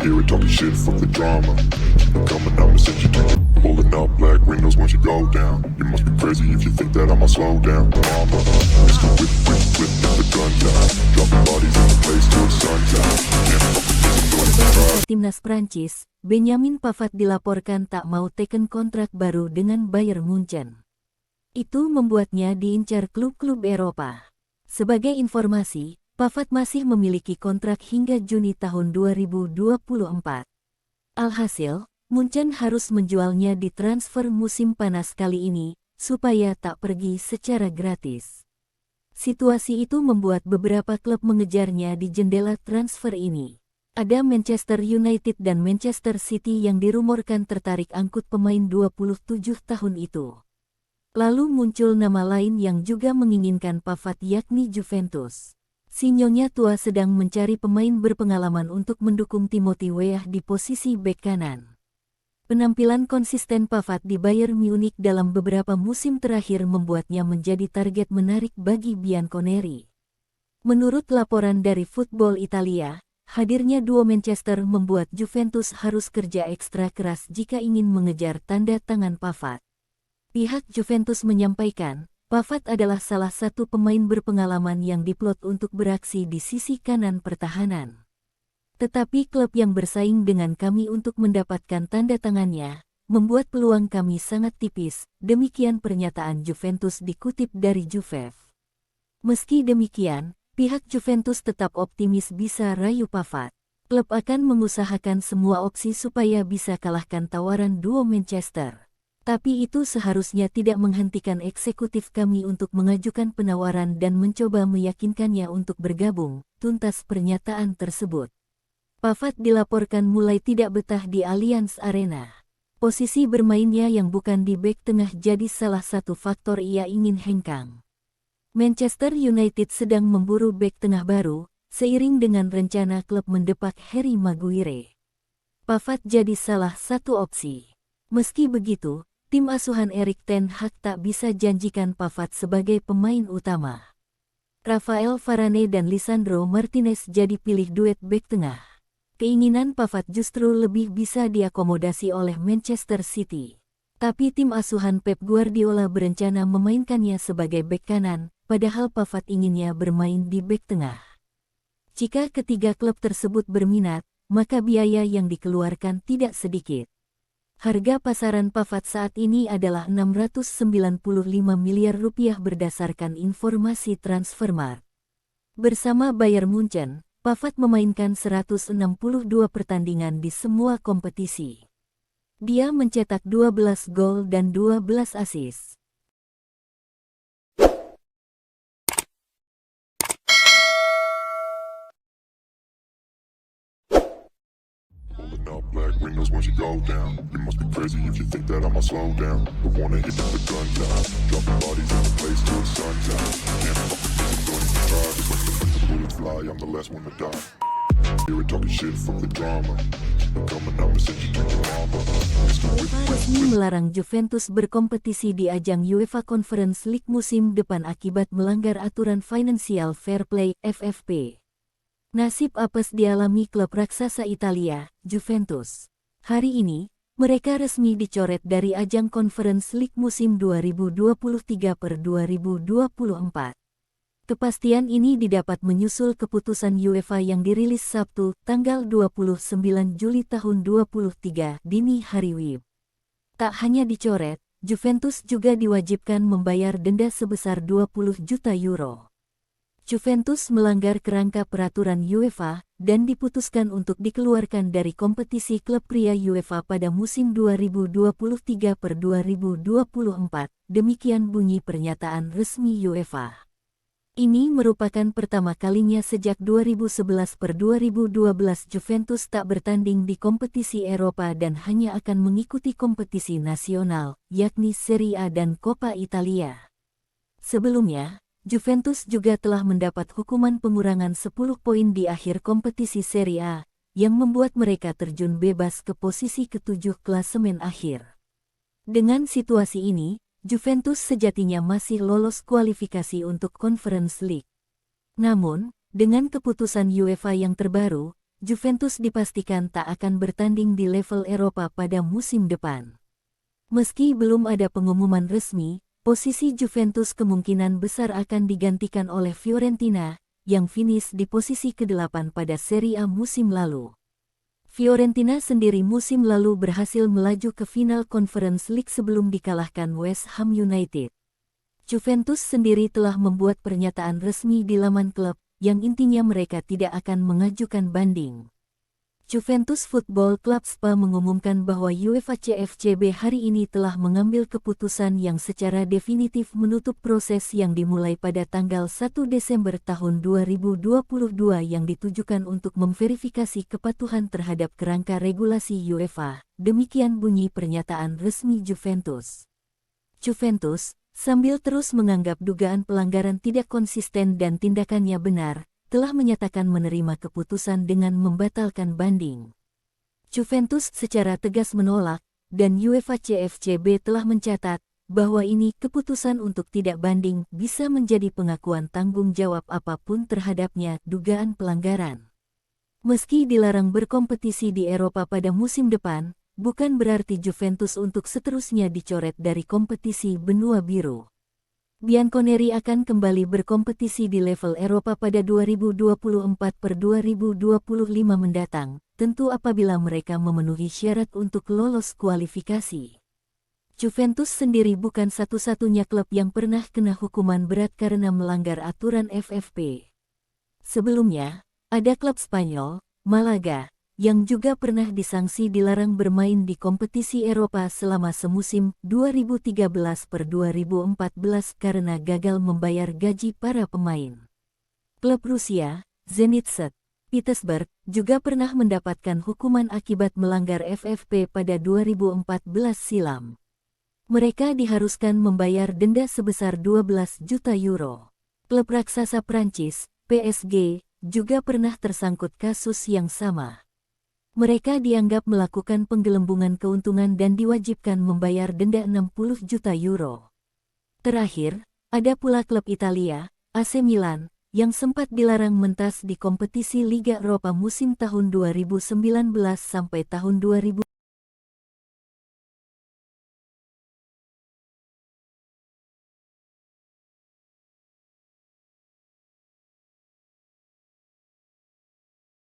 hear it talking shit, fuck the drama. Keep it coming, I'ma send you to you. Pulling up black windows once you go down. You must be crazy if you think that I'ma slow down. Mama, Mr. Whip, whip, whip, get the gun down. Dropping bodies in the place till the sun's out. Can't fuck with this, I'm doing it. Timnas Prancis, Benjamin Pavard dilaporkan tak mau teken kontrak baru dengan Bayern Munchen. Itu membuatnya diincar klub-klub Eropa. Sebagai informasi, Pavard masih memiliki kontrak hingga Juni tahun 2024. Alhasil, Munchen harus menjualnya di transfer musim panas kali ini, supaya tak pergi secara gratis. Situasi itu membuat beberapa klub mengejarnya di jendela transfer ini. Ada Manchester United dan Manchester City yang dirumorkan tertarik angkut pemain 27 tahun itu. Lalu muncul nama lain yang juga menginginkan Pavard yakni Juventus. Si Nyonya tua sedang mencari pemain berpengalaman untuk mendukung Timothy Weah di posisi bek kanan. Penampilan konsisten Pavard di Bayern Munich dalam beberapa musim terakhir membuatnya menjadi target menarik bagi Bianconeri. Menurut laporan dari Football Italia, hadirnya duo Manchester membuat Juventus harus kerja ekstra keras jika ingin mengejar tanda tangan Pavard. Pihak Juventus menyampaikan, Pavard adalah salah satu pemain berpengalaman yang diplot untuk beraksi di sisi kanan pertahanan. Tetapi klub yang bersaing dengan kami untuk mendapatkan tanda tangannya, membuat peluang kami sangat tipis, demikian pernyataan Juventus dikutip dari Juve. Meski demikian, pihak Juventus tetap optimis bisa rayu Pavard. Klub akan mengusahakan semua opsi supaya bisa kalahkan tawaran duo Manchester. Tapi itu seharusnya tidak menghentikan eksekutif kami untuk mengajukan penawaran dan mencoba meyakinkannya untuk bergabung, tuntas pernyataan tersebut. Pavard dilaporkan mulai tidak betah di Allianz Arena. Posisi bermainnya yang bukan di bek tengah jadi salah satu faktor ia ingin hengkang. Manchester United sedang memburu bek tengah baru, seiring dengan rencana klub mendepak Harry Maguire. Pavard jadi salah satu opsi. Meski begitu, tim asuhan Erik ten Hag tak bisa janjikan Pavard sebagai pemain utama. Rafael Varane dan Lisandro Martinez jadi pilih duet bek tengah. Keinginan Pavard justru lebih bisa diakomodasi oleh Manchester City. Tapi tim asuhan Pep Guardiola berencana memainkannya sebagai bek kanan, padahal Pavard inginnya bermain di bek tengah. Jika ketiga klub tersebut berminat, maka biaya yang dikeluarkan tidak sedikit. Harga pasaran Pavard saat ini adalah 695 miliar rupiah berdasarkan informasi Transfermarkt. Bersama Bayern Munchen, Pavard memainkan 162 pertandingan di semua kompetisi. Dia mencetak 12 gol dan 12 assist. Pulling up black windows once you go down. You must be crazy if you think that I'ma slow down. I wanna hit the gun down. Dropping bodies in the place till the sun's out. Can't fuck with this, I'm doing it try. Just like the bullets fly, I'm the last one to die. Hear it talking shit, fuck the drama. Keep it coming, I'ma send you to your mama. Mr. Whip, whip, Resmi whip. melarang Juventus berkompetisi di ajang UEFA Conference League musim depan akibat melanggar aturan Financial Fair Play (FFP). Nasib apes dialami klub raksasa Italia, Juventus. Hari ini, mereka resmi dicoret dari ajang Conference League musim 2023/2024. Kepastian ini didapat menyusul keputusan UEFA yang dirilis Sabtu, tanggal 29 Juli tahun 2023 dini hari WIB. Tak hanya dicoret, Juventus juga diwajibkan membayar denda sebesar 20 juta euro. Juventus melanggar kerangka peraturan UEFA dan diputuskan untuk dikeluarkan dari kompetisi klub pria UEFA pada musim 2023/2024, demikian bunyi pernyataan resmi UEFA. Ini merupakan pertama kalinya sejak 2011/2012 Juventus tak bertanding di kompetisi Eropa dan hanya akan mengikuti kompetisi nasional, yakni Serie A dan Coppa Italia. Sebelumnya, Juventus juga telah mendapat hukuman pengurangan 10 poin di akhir kompetisi Serie A, yang membuat mereka terjun bebas ke posisi ke-7 klasemen akhir. Dengan situasi ini, Juventus sejatinya masih lolos kualifikasi untuk Conference League. Namun, dengan keputusan UEFA yang terbaru, Juventus dipastikan tak akan bertanding di level Eropa pada musim depan. Meski belum ada pengumuman resmi, posisi Juventus kemungkinan besar akan digantikan oleh Fiorentina, yang finish di posisi ke-8 pada Serie A musim lalu. Fiorentina sendiri musim lalu berhasil melaju ke final Conference League sebelum dikalahkan West Ham United. Juventus sendiri telah membuat pernyataan resmi di laman klub, yang intinya mereka tidak akan mengajukan banding. Juventus Football Club SPA mengumumkan bahwa UEFA CFCB hari ini telah mengambil keputusan yang secara definitif menutup proses yang dimulai pada tanggal 1 Desember tahun 2022 yang ditujukan untuk memverifikasi kepatuhan terhadap kerangka regulasi UEFA. Demikian bunyi pernyataan resmi Juventus. Juventus, sambil terus menganggap dugaan pelanggaran tidak konsisten dan tindakannya benar, telah menyatakan menerima keputusan dengan membatalkan banding. Juventus secara tegas menolak, dan UEFA CFCB telah mencatat bahwa ini keputusan untuk tidak banding bisa menjadi pengakuan tanggung jawab apapun terhadapnya dugaan pelanggaran. Meski dilarang berkompetisi di Eropa pada musim depan, bukan berarti Juventus untuk seterusnya dicoret dari kompetisi benua biru. Bianconeri akan kembali berkompetisi di level Eropa pada 2024-2025 mendatang, tentu apabila mereka memenuhi syarat untuk lolos kualifikasi. Juventus sendiri bukan satu-satunya klub yang pernah kena hukuman berat karena melanggar aturan FFP. Sebelumnya, ada klub Spanyol, Malaga, yang juga pernah disanksi dilarang bermain di kompetisi Eropa selama semusim 2013-2014 karena gagal membayar gaji para pemain. Klub Rusia, Zenit St. Petersburg, juga pernah mendapatkan hukuman akibat melanggar FFP pada 2014 silam. Mereka diharuskan membayar denda sebesar 12 juta euro. Klub raksasa Prancis, PSG, juga pernah tersangkut kasus yang sama. Mereka dianggap melakukan penggelembungan keuntungan dan diwajibkan membayar denda 60 juta euro. Terakhir, ada pula klub Italia, AC Milan, yang sempat dilarang mentas di kompetisi Liga Eropa musim tahun 2019 sampai tahun 2020.